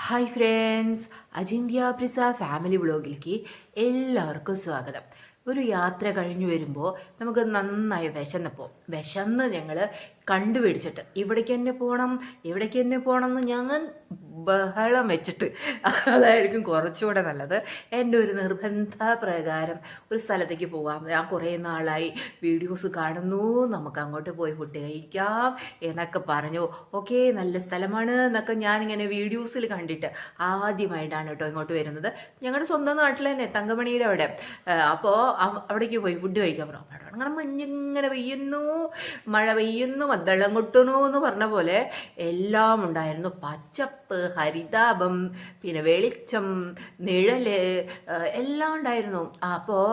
Hi friends, അജിന്ത്യ പ്രിസ family വ്ളോഗിലേക്ക് എല്ലാവർക്കും സ്വാഗതം. ഒരു യാത്ര കഴിഞ്ഞു വരുമ്പോൾ നമുക്ക് നന്നായി വിശന്ന് ഞങ്ങൾ കണ്ടുപിടിച്ചിട്ട് ഇവിടേക്ക് തന്നെ പോകണം എന്ന് ഞാൻ ബഹളം വെച്ചിട്ട് അതായിരിക്കും കുറച്ചുകൂടെ നല്ലത്. എൻ്റെ ഒരു നിർബന്ധ പ്രകാരം ഒരു സ്ഥലത്തേക്ക് പോകാം. ഞാൻ കുറേ നാളായി വീഡിയോസ് കാണുന്നു, നമുക്ക് അങ്ങോട്ട് പോയി ഫുഡ് കഴിക്കാം എന്നൊക്കെ പറഞ്ഞു. ഓക്കെ, നല്ല സ്ഥലമാണ് എന്നൊക്കെ ഞാനിങ്ങനെ വീഡിയോസിൽ കണ്ടിട്ട് ആദ്യമായിട്ടാണ് കേട്ടോ ഇങ്ങോട്ട് വരുന്നത്. ഞങ്ങളുടെ സ്വന്തം നാട്ടിൽ തന്നെ തങ്കമണിയുടെ അവിടെ. അപ്പോൾ അവിടേക്ക് പോയി ഫുഡ് കഴിക്കാൻ പറഞ്ഞു. അവിടെ അങ്ങനെ മഞ്ഞിങ്ങനെ പെയ്യുന്നു, മഴ പെയ്യുന്നു, മദ്ദളം കൊട്ടുന്നു എന്ന് പറഞ്ഞ പോലെ എല്ലാം ഉണ്ടായിരുന്നു. പച്ചപ്പ്, ഹരിതാപം, പിന്നെ വെളിച്ചം, നിഴല് എല്ലാം ഉണ്ടായിരുന്നു. അപ്പോൾ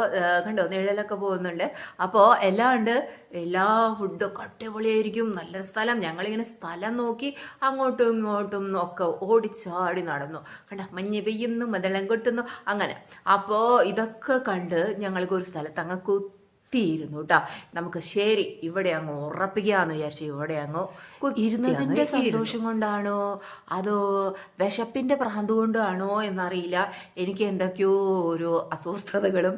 കണ്ടോ, നിഴലൊക്കെ പോകുന്നുണ്ട്. അപ്പോൾ എല്ലാം ഉണ്ട്. എല്ലാ ഫുഡൊക്കെ അടിപൊളിയായിരിക്കും, നല്ല സ്ഥലം. ഞങ്ങളിങ്ങനെ സ്ഥലം നോക്കി അങ്ങോട്ടും ഇങ്ങോട്ടും ഒക്കെ ഓടിച്ചാടി നടന്നു. കണ്ട, മഞ്ഞ് പെയ്യുന്നു, മദ്ദളം കൊട്ടുന്നു, അങ്ങനെ. അപ്പോൾ ഇതൊക്കെ കണ്ട് ഞങ്ങൾക്ക് ഒരു സ്ഥലത്ത് അങ്ങ് കുത്തിയിരുന്നു കേട്ടോ. നമുക്ക് ശരി ഇവിടെ അങ്ങ് ഉറപ്പിക്കാന്ന് വിചാരിച്ചു. ഇവിടെ അങ്ങ് ഇരുന്നതിൻ്റെ സന്തോഷം കൊണ്ടാണോ അതോ വിശപ്പിൻ്റെ ഭ്രാന്ത് കൊണ്ടാണോ എന്നറിയില്ല, എനിക്ക് എന്തൊക്കെയോ ഒരു അസ്വസ്ഥതകളും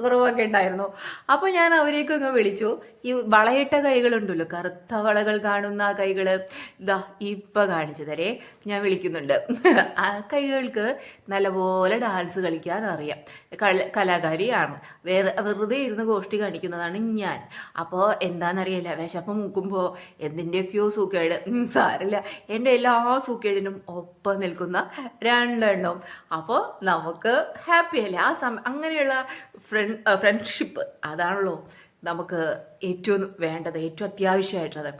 കുറവൊക്കെ ഉണ്ടായിരുന്നു. അപ്പോൾ ഞാൻ അവരെയൊക്കെ അങ്ങ് വിളിച്ചു. ഈ വളയിട്ട കൈകളുണ്ടല്ലോ, കറുത്ത വളകൾ കാണുന്ന ആ കൈകൾ, ഇതാ ഇപ്പം കാണിച്ചു തരേ, ഞാൻ വിളിക്കുന്നുണ്ട്. ആ കൈകൾക്ക് നല്ലപോലെ ഡാൻസ് കളിക്കാൻ അറിയാം, കലാകാരിയാണ്. വെറുതെ ഇരുന്ന് ഗോഷ്ടി കാണിക്കുന്നതാണ് ഞാൻ. അപ്പോൾ എന്താണെന്നറിയില്ല, വിശപ്പം മുക്കുമ്പോൾ എന്തിൻ്റെയൊക്കെയോ സൂക്കേട്. സാരമില്ല, എൻ്റെ എല്ലാ സൂക്കേടിനും ഒപ്പം നിൽക്കുന്ന രണ്ടെണ്ണം. അപ്പോൾ നമുക്ക് ഹാപ്പി അല്ലേ ആ അങ്ങനെയുള്ള ഫ്രണ്ട്ഷിപ്പ് അതാണല്ലോ നമുക്ക് ഏറ്റവും വേണ്ടത്, ഏറ്റവും അത്യാവശ്യമായിട്ടുള്ളത്.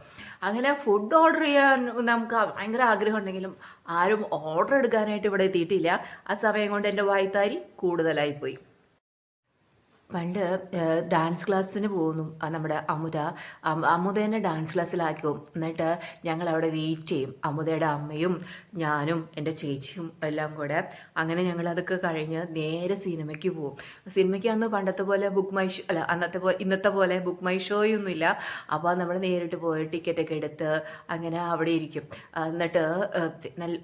അങ്ങനെ ഫുഡ് ഓർഡർ ചെയ്യാൻ നമുക്ക് ഭയങ്കര ആഗ്രഹം ഉണ്ടെങ്കിലും ആരും ഓർഡർ എടുക്കാനായിട്ട് ഇവിടെ എത്തിയിട്ടില്ല. ആ സമയം കൊണ്ട് എൻ്റെ വായ്ത്താരി കൂടുതലായിപ്പോയി. പണ്ട് ഡാൻസ് ക്ലാസ്സിന് പോകുന്നു നമ്മുടെ അമുദേനെ ഡാൻസ് ക്ലാസ്സിലാക്കും. എന്നിട്ട് ഞങ്ങളവിടെ വെയിറ്റ് ചെയ്യും, അമുദയുടെ അമ്മയും ഞാനും എൻ്റെ ചേച്ചിയും എല്ലാം കൂടെ. അങ്ങനെ ഞങ്ങളതൊക്കെ കഴിഞ്ഞ് നേരെ സിനിമയ്ക്ക് പോകും. സിനിമയ്ക്ക് അന്ന് പണ്ടത്തെ പോലെ ഇന്നത്തെ പോലെ ബുക്ക് മൈ ഷോയൊന്നുമില്ല. അപ്പോൾ നമ്മൾ നേരിട്ട് പോയി ടിക്കറ്റൊക്കെ എടുത്ത് അങ്ങനെ അവിടെ ഇരിക്കും. എന്നിട്ട്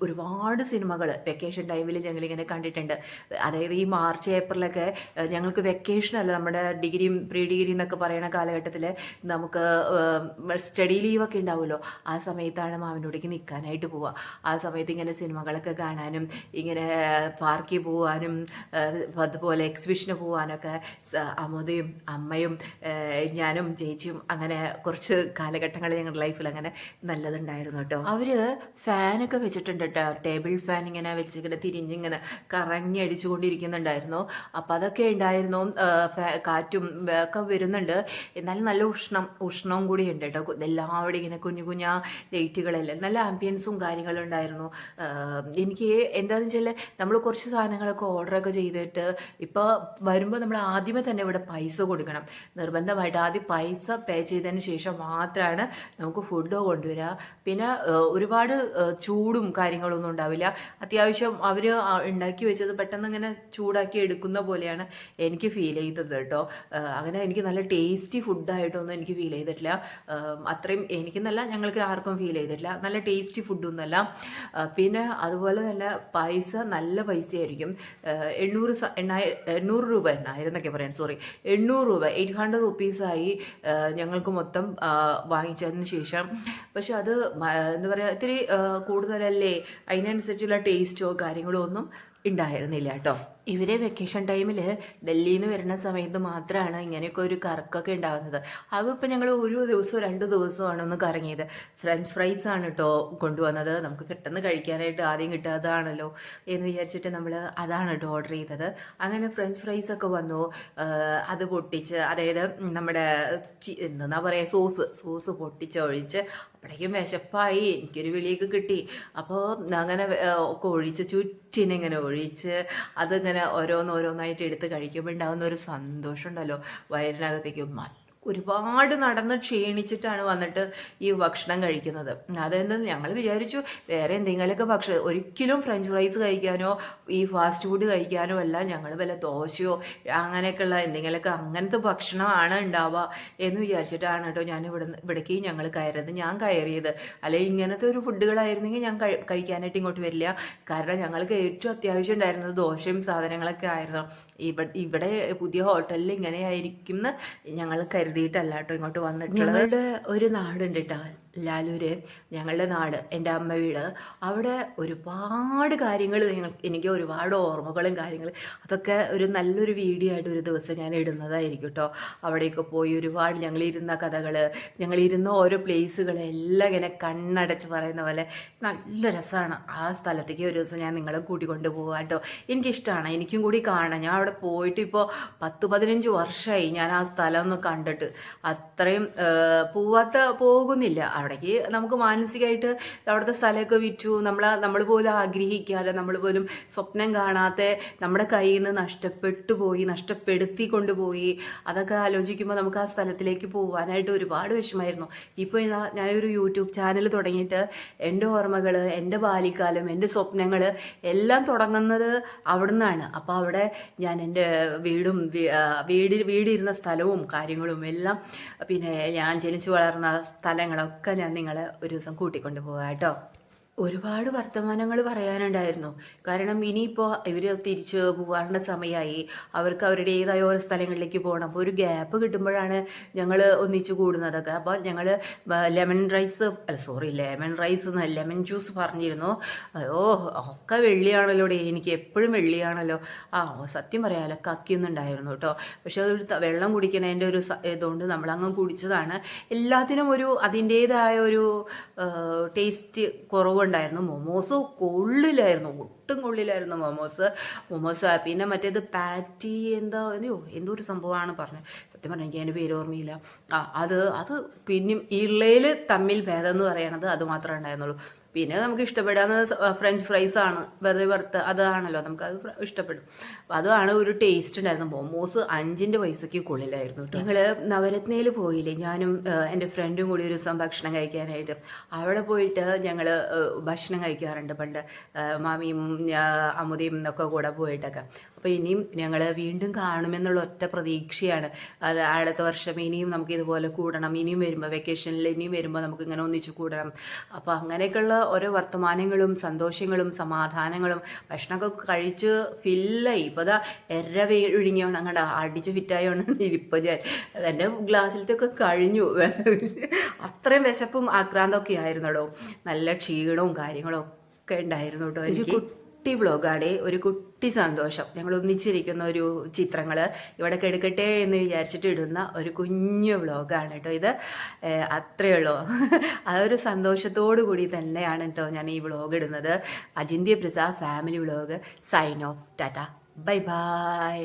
ഒരുപാട് സിനിമകൾ വെക്കേഷൻ ടൈമിൽ ഞങ്ങളിങ്ങനെ കണ്ടിട്ടുണ്ട്. അതായത് ഈ മാർച്ച് ഏപ്രിലൊക്കെ ഞങ്ങൾക്ക് വെക്കേഷൻ അല്ല, നമ്മുടെ ഡിഗ്രിയും പ്രീ ഡിഗ്രി എന്നൊക്കെ പറയുന്ന കാലഘട്ടത്തിൽ നമുക്ക് സ്റ്റഡി ലീവൊക്കെ ഉണ്ടാവുമല്ലോ. ആ സമയത്താണ് മാവിനോടേക്ക് നിൽക്കാനായിട്ട് പോവുക. ആ സമയത്ത് ഇങ്ങനെ സിനിമകളൊക്കെ കാണാനും ഇങ്ങനെ പാർക്കിൽ പോകാനും അതുപോലെ എക്സിബിഷന് പോകാനൊക്കെ അമുദയും അമ്മയും ഞാനും ചേച്ചിയും അങ്ങനെ കുറച്ച് കാലഘട്ടങ്ങൾ ഞങ്ങളുടെ ലൈഫിൽ അങ്ങനെ നല്ലതുണ്ടായിരുന്നു കേട്ടോ. അവർ ഫാനൊക്കെ വെച്ചിട്ടുണ്ട് കേട്ടോ, ടേബിൾ ഫാൻ ഇങ്ങനെ വെച്ചിങ്ങനെ തിരിഞ്ഞിങ്ങനെ കറങ്ങി അടിച്ചുകൊണ്ടിരിക്കുന്നുണ്ടായിരുന്നു. അപ്പം അതൊക്കെ ഉണ്ടായിരുന്നു. കാറ്റും ഒക്കെ വരുന്നുണ്ട്. എന്നാലും നല്ല ഉഷ്ണവും കൂടി ഉണ്ട് കേട്ടോ. എല്ലാവരും ഇങ്ങനെ കുഞ്ഞു കുഞ്ഞാ ലൈറ്റുകളല്ലേ, നല്ല ആംബിയൻസും കാര്യങ്ങളും ഉണ്ടായിരുന്നു. എനിക്ക് എന്താണെന്ന് വെച്ചാൽ നമ്മൾ കുറച്ച് സാധനങ്ങളൊക്കെ ഓർഡറൊക്കെ ചെയ്തിട്ട് ഇപ്പോൾ വരുമ്പോൾ നമ്മൾ ആദ്യമേ തന്നെ ഇവിടെ പൈസ കൊടുക്കണം നിർബന്ധമായിട്ട്. ആദ്യം പൈസ പേ ചെയ്തതിന് ശേഷം മാത്രമാണ് നമുക്ക് ഫുഡ് കൊണ്ടുവരിക. പിന്നെ ഒരുപാട് ചൂടും കാര്യങ്ങളൊന്നും ഉണ്ടാവില്ല. അത്യാവശ്യം അവർ ഉണ്ടാക്കി വെച്ചത് പെട്ടെന്ന് ഇങ്ങനെ ചൂടാക്കി എടുക്കുന്ന പോലെയാണ് എനിക്ക് ഫീൽ ചെയ്തത് കേട്ടോ. അങ്ങനെ എനിക്ക് നല്ല ടേസ്റ്റി ഫുഡായിട്ടൊന്നും എനിക്ക് ഫീൽ ചെയ്തിട്ടില്ല. അത്രയും എനിക്കെന്നല്ല, ഞങ്ങൾക്ക് ആർക്കും ഫീൽ ചെയ്തിട്ടില്ല. നല്ല ടേസ്റ്റി ഫുഡൊന്നുമല്ല. പിന്നെ അതുപോലെ തന്നെ പൈസ നല്ല പൈസയായിരിക്കും. 800 രൂപ, 8,000 എന്നൊക്കെ പറയാൻ, സോറി, 800 രൂപ, 800 റുപ്പീസായി ഞങ്ങൾക്ക് മൊത്തം വാങ്ങിച്ചതിന് ശേഷം. പക്ഷെ അത് എന്താ പറയുക, ഇത്തിരി കൂടുതലല്ലേ, അതിനനുസരിച്ചുള്ള ടേസ്റ്റോ കാര്യങ്ങളോ ഒന്നും ഉണ്ടായിരുന്നില്ല കേട്ടോ. ഇവരെ വെക്കേഷൻ ടൈമിൽ ഡൽഹിയിൽ നിന്ന് വരുന്ന സമയത്ത് മാത്രമാണ് ഇങ്ങനെയൊക്കെ ഒരു കറക്കൊക്കെ ഉണ്ടാകുന്നത്. അതും ഇപ്പം ഞങ്ങൾ ഒരു ദിവസമോ 2 ദിവസമാണ് ഒന്ന് കറങ്ങിയത്. ഫ്രഞ്ച് ഫ്രൈസ് ആണ് കേട്ടോ കൊണ്ടുവന്നത്. നമുക്ക് പെട്ടെന്ന് കഴിക്കാനായിട്ട് ആദ്യം കിട്ടാതാണല്ലോ എന്ന് വിചാരിച്ചിട്ട് നമ്മൾ അതാണ് കേട്ടോ ഓർഡർ ചെയ്തത്. അങ്ങനെ ഫ്രഞ്ച് ഫ്രൈസ് ഒക്കെ വന്നു. അത് പൊട്ടിച്ച്, അതായത് നമ്മുടെ എന്താ പറയുക, സോസ് പൊട്ടിച്ചൊഴിച്ച് അപ്പോഴേക്കും വിശപ്പായി. എനിക്കൊരു വിളിയൊക്കെ കിട്ടി. അപ്പോൾ അങ്ങനെ ഒക്കെ ഒഴിച്ച് ചുറ്റിനിങ്ങനെ ഒഴിച്ച് അതിങ്ങനെ ഓരോന്നോരോന്നായിട്ട് എടുത്ത് കഴിക്കുമ്പോൾ ഉണ്ടാകുന്ന ഒരു സന്തോഷം ഉണ്ടല്ലോ വയറിനകത്തേക്ക്. ഒരുപാട് നടന്ന് ക്ഷീണിച്ചിട്ടാണ് വന്നിട്ട് ഈ ഭക്ഷണം കഴിക്കുന്നത്. അതെന്താ ഞങ്ങൾ വിചാരിച്ചു വേറെ എന്തെങ്കിലുമൊക്കെ ഭക്ഷണം, ഒരിക്കലും ഫ്രഞ്ച് ഫ്രൈസ് കഴിക്കാനോ ഈ ഫാസ്റ്റ് ഫുഡ് കഴിക്കാനോ അല്ല, ഞങ്ങൾ വല്ല ദോശയോ അങ്ങനെയൊക്കെയുള്ള എന്തെങ്കിലുമൊക്കെ അങ്ങനത്തെ ഭക്ഷണമാണ് ഉണ്ടാവുക എന്ന് വിചാരിച്ചിട്ടാണ് കേട്ടോ ഞാൻ ഇവിടേക്ക് ഞങ്ങൾ കയറിയത്. ഞാൻ കയറിയത് അല്ലെങ്കിൽ ഇങ്ങനത്തെ ഒരു ഫുഡുകളായിരുന്നെങ്കിൽ ഞാൻ കഴിക്കാനായിട്ട് ഇങ്ങോട്ട് വരില്ല. കാരണം ഞങ്ങൾക്ക് ഏറ്റവും അത്യാവശ്യം ഉണ്ടായിരുന്നത് ദോശയും സാധനങ്ങളൊക്കെ ആയിരുന്നു. ഇവിടെ പുതിയ ഹോട്ടലിൽ ഇങ്ങനെ ആയിരിക്കും എന്ന് ഞങ്ങൾ കരുതിയിട്ടല്ല കേട്ടോ ഇങ്ങോട്ട് വന്നിട്ടുള്ളത്. ഞങ്ങളുടെ ഒരു നാടുണ്ട് കേട്ടോ, ലാലൂര്, ഞങ്ങളുടെ നാട്, എൻ്റെ അമ്മ വീട്. അവിടെ ഒരുപാട് കാര്യങ്ങൾ എനിക്ക് ഒരുപാട് ഓർമ്മകളും കാര്യങ്ങൾ, അതൊക്കെ ഒരു നല്ലൊരു വീഡിയോ ആയിട്ട് ഒരു ദിവസം ഞാൻ ഇടുന്നതായിരിക്കും കേട്ടോ. അവിടെയൊക്കെ പോയി ഒരുപാട് ഞങ്ങളിരുന്ന കഥകൾ, ഞങ്ങളിരുന്ന ഓരോ പ്ലേസുകൾ എല്ലാം ഇങ്ങനെ കണ്ണടച്ച് പറയുന്ന പോലെ നല്ല രസമാണ്. ആ സ്ഥലത്തേക്ക് ഒരു ദിവസം ഞാൻ നിങ്ങളെ കൂട്ടിക്കൊണ്ട് പോകാം കേട്ടോ. എനിക്കിഷ്ടമാണ്, എനിക്കും കൂടി കാണാം. ഞാൻ അവിടെ പോയിട്ട് ഇപ്പോൾ 10-15 വർഷമായി ഞാൻ ആ സ്ഥലം ഒന്ന് കണ്ടിട്ട്. അത്രയും പോകുന്നില്ല അവിടേക്ക്. നമുക്ക് മാനസികമായിട്ട് അവിടുത്തെ സ്ഥലമൊക്കെ വിറ്റു, നമ്മൾ പോലും ആഗ്രഹിക്കാതെ, നമ്മൾ പോലും സ്വപ്നം കാണാത്ത നമ്മുടെ കയ്യിൽ നിന്ന് നഷ്ടപ്പെടുത്തി കൊണ്ടുപോയി. അതൊക്കെ ആലോചിക്കുമ്പോൾ നമുക്ക് ആ സ്ഥലത്തിലേക്ക് പോകാനായിട്ട് ഒരുപാട് വിഷമമായിരുന്നു. ഇപ്പോൾ ഞാനൊരു യൂട്യൂബ് ചാനൽ തുടങ്ങിയിട്ട് എൻ്റെ ഓർമ്മകൾ, എൻ്റെ ബാല്യകാലം, എൻ്റെ സ്വപ്നങ്ങൾ എല്ലാം തുടങ്ങുന്നത് അവിടെ നിന്നാണ്. അപ്പോൾ അവിടെ ഞാൻ എൻ്റെ വീടിരുന്ന സ്ഥലവും കാര്യങ്ങളും എല്ലാം, പിന്നെ ഞാൻ ജനിച്ചു വളർന്ന സ്ഥലങ്ങളൊക്കെ ഞാൻ നിങ്ങളെ ഒരു ദിവസം കൂട്ടിക്കൊണ്ട് പോകാം കേട്ടോ. ഒരുപാട് വർത്തമാനങ്ങൾ പറയാനുണ്ടായിരുന്നു. കാരണം ഇനിയിപ്പോൾ ഇവർ തിരിച്ച് പോകാനുള്ള സമയമായി, അവർക്ക് അവരുടേതായ ഓരോ സ്ഥലങ്ങളിലേക്ക് പോകണം. അപ്പോൾ ഒരു ഗ്യാപ്പ് കിട്ടുമ്പോഴാണ് ഞങ്ങൾ ഒന്നിച്ച് കൂടുന്നതൊക്കെ. അപ്പോൾ ഞങ്ങൾ ലെമൺ ജ്യൂസ് പറഞ്ഞിരുന്നു. അയ്യോ ഒക്കെ വെള്ളിയാണല്ലോ, എനിക്ക് എപ്പോഴും വെള്ളിയാണല്ലോ. സത്യം പറയാമല്ലോ, കക്കിയൊന്നും ഉണ്ടായിരുന്നു കേട്ടോ. പക്ഷെ അതൊരു വെള്ളം കുടിക്കണതിൻ്റെ ഒരു ഇതുകൊണ്ട് നമ്മളങ്ങ് കുടിച്ചതാണ്. എല്ലാത്തിനും അതിൻ്റേതായ ഒരു ടേസ്റ്റ് കുറവുണ്ടായിരുന്നു. മൊമോസ് കൊള്ളില്ലായിരുന്നു, ഒട്ടും കൊള്ളില്ലായിരുന്നു മൊമോസ്. പിന്നെ മറ്റേത് പാറ്റി എന്തോ ഒരു സംഭവമാണ് പറഞ്ഞത്. സത്യം പറഞ്ഞാൽ എനിക്ക് അതിൻ്റെ പേര് ഓർമ്മയില്ല. അത് പിന്നെയും ഇള്ളയിൽ തമ്മിൽ ഭേദം എന്ന് പറയണത് അത് മാത്രമേ ഉണ്ടായിരുന്നുള്ളൂ. പിന്നെ നമുക്ക് ഇഷ്ടപ്പെടാവുന്നത് ഫ്രഞ്ച് ഫ്രൈസ് ആണ്, വെറുതെ വറുത്ത് അതാണല്ലോ നമുക്കത് ഇഷ്ടപ്പെടും. അപ്പം അതാണ് ഒരു ടേസ്റ്റ് ഉണ്ടായിരുന്നു. മൊമോസ് 5 പൈസയ്ക്ക് കൊള്ളിലായിരുന്നു. ഞങ്ങൾ നവരത്നയിൽ പോയില്ലേ, ഞാനും എൻ്റെ ഫ്രണ്ടും കൂടി ഒരു ദിവസം ഭക്ഷണം കഴിക്കാനായിട്ട്. അവിടെ പോയിട്ട് ഞങ്ങൾ ഭക്ഷണം കഴിക്കാറുണ്ട് പണ്ട്, മാമിയും അമുദയും ഒക്കെ കൂടെ പോയിട്ടൊക്കെ. അപ്പോൾ ഇനിയും ഞങ്ങൾ വീണ്ടും കാണുമെന്നുള്ള ഒറ്റ പ്രതീക്ഷയാണ്. അടുത്ത വർഷം ഇനിയും നമുക്ക് ഇതുപോലെ കൂടണം, ഇനിയും വരുമ്പോൾ വെക്കേഷനിൽ ഇനിയും വരുമ്പോൾ നമുക്ക് ഇങ്ങനെ ഒന്നിച്ച് കൂടണം. അപ്പോൾ അങ്ങനെയൊക്കെയുള്ള ഓരോ വർത്തമാനങ്ങളും സന്തോഷങ്ങളും സമാധാനങ്ങളും ഭക്ഷണമൊക്കെ കഴിച്ച് ഫില്ലായി. ഇപ്പോൾ അതാ ഒഴുങ്ങിയോണ്ട് അങ്ങോട്ട് അടിച്ച് ഫിറ്റായോണ്ടാണ് ഇരിപ്പോൾ ഞാൻ. എൻ്റെ ഗ്ലാസ്സിലത്തൊക്കെ കഴിഞ്ഞു. അത്രയും വിശപ്പും ആക്രാന്തമൊക്കെ ആയിരുന്നടോ, നല്ല ക്ഷീണവും കാര്യങ്ങളും ഒക്കെ ഉണ്ടായിരുന്നു കേട്ടോ. എനിക്ക് കുട്ടി വ്ളോഗാണ്, ഒരു കുട്ടി സന്തോഷം. ഞങ്ങൾ ഒന്നിച്ചിരിക്കുന്ന ഒരു ചിത്രങ്ങൾ ഇവിടെ കെടുക്കട്ടെ എന്ന് വിചാരിച്ചിട്ട് ഇടുന്ന ഒരു കുഞ്ഞു വ്ളോഗാണ് കേട്ടോ ഇത്. അത്രയേ ഉള്ളൂ. അതൊരു സന്തോഷത്തോടു കൂടി തന്നെയാണ് കേട്ടോ ഞാൻ ഈ വ്ളോഗ് ഇടുന്നത്. Ajinthya Prasad family vlog sign off. Tata, bye by.